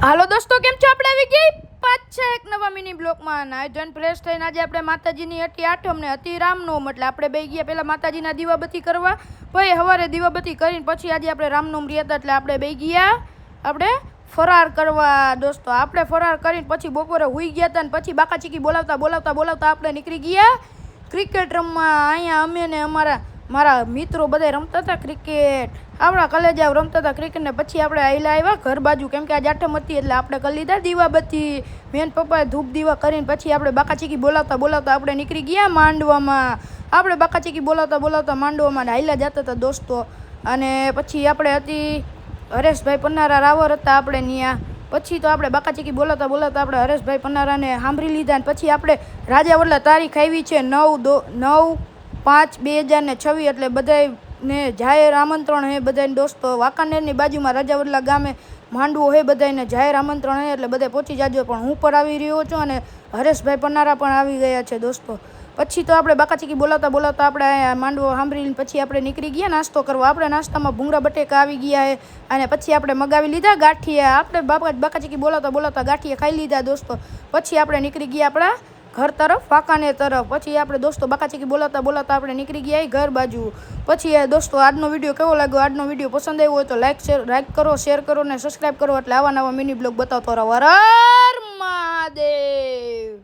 હાલો દોસ્તો, કેમ છો? આપણે આવી ગઈ પાછા એક નવા મિની બ્લોકમાં. નાયજન ફ્રેશ થઈને આજે આપણે માતાજીની હતી આઠમ ને હતી રામનવમ, એટલે આપણે બે ગયા પહેલાં માતાજીના દીવાબત્તી કરવા, પછી સવારે દીવાબત્તી કરીને પછી આજે આપણે રામનવમ રહ્યા હતા, એટલે આપણે બે ગયા આપણે ફરાર કરવા. દોસ્તો આપણે ફરાર કરીને પછી બપોરે સૂઈ ગયા હતા ને પછી બાકા ચીકી બોલાવતા આપણે નીકળી ગયા ક્રિકેટ રમવા. અહીંયા અમે ને મારા મિત્રો બધા રમતા હતા ક્રિકેટ, આપણા કલેજાઓ રમતા હતા ક્રિકેટ ને પછી આપણે આયલા આવ્યા ઘર બાજુ, કેમ કે આજે આઠમ હતી એટલે આપણે કરી લીધા દીવાબત્તી. મેન પપ્પાએ ધૂપ દીવા કરીને પછી આપણે બાકા ચીકી બોલાવતા આપણે નીકળી ગયા માંડવામાં. આપણે બાકા ચીકી બોલાવતા માંડવામાં હાયલા જતા હતા દોસ્તો. અને પછી આપણે હતી હરેશભાઈ પન્નારા રાવર હતા આપણે ત્યાં. પછી તો આપણે બાકા ચીકી બોલાવતા આપણે હરેશભાઈ પન્નારાને સાંભળી લીધા. અને પછી આપણે રાજા વડલા તારીખ આવી છે 9/5/2026, એટલે બધાને જાહેર આમંત્રણ હે બધાને દોસ્તો. વાંકાનેરની બાજુમાં રાજા વડલા ગામે માંડવો હે, બધાને જાહેર આમંત્રણ હે, એટલે બધે પહોંચી જાજો. પણ હું પણ આવી રહ્યો છું અને હરેશભાઈ પન્નારા પણ આવી ગયા છે દોસ્તો. પછી તો આપણે બાકા ચીકી બોલાવતા આપણે માંડવો સાંભળીને પછી આપણે નીકળી ગયા નાસ્તો કરવા. આપણે નાસ્તામાં ભૂંગળા બટેકા આવી ગયા છે અને પછી આપણે મગાવી લીધા ગાંઠિયા. આપણે બાકા ચીકી બોલાવતા ગાંઠિયા ખાઈ લીધા દોસ્તો. પછી આપણે નીકળી ગયા આપણા ઘર તરફ, વાંકાનેર તરફ. પછી આપણે દોસ્તો બાકા ચીકી બોલાવતા આપણે નીકળી ગયા ઘર બાજુ. પછી દોસ્તો આજનો વિડીયો કેવો લાગ્યો? આજનો વિડીયો પસંદ આવ્યો હોય તો લાઈક કરો, શેર કરો ને સબસ્ક્રાઈબ કરો, એટલે આવા નવા મિની બ્લોગ બતાવતો રહો. હર મહાદેવ.